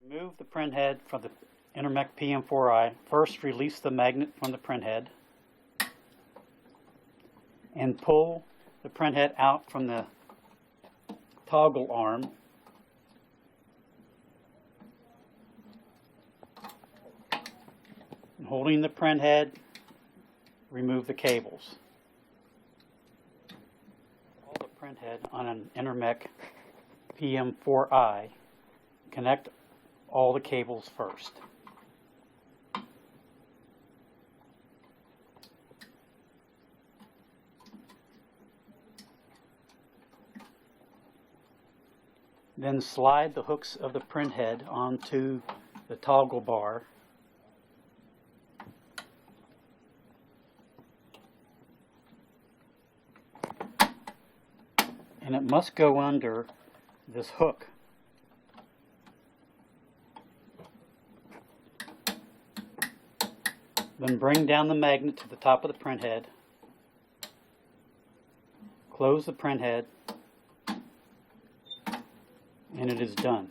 Remove the printhead from the Intermec PM4i. First, release the magnet from the printhead and pull the printhead out from the toggle arm. And holding the printhead, remove the cables. Pull the printhead on an Intermec PM4i. Connect all the cables first. Then slide the hooks of the printhead onto the toggle bar and it must go under this hook. Then bring down the magnet to the top of the printhead, close the printhead, and it is done.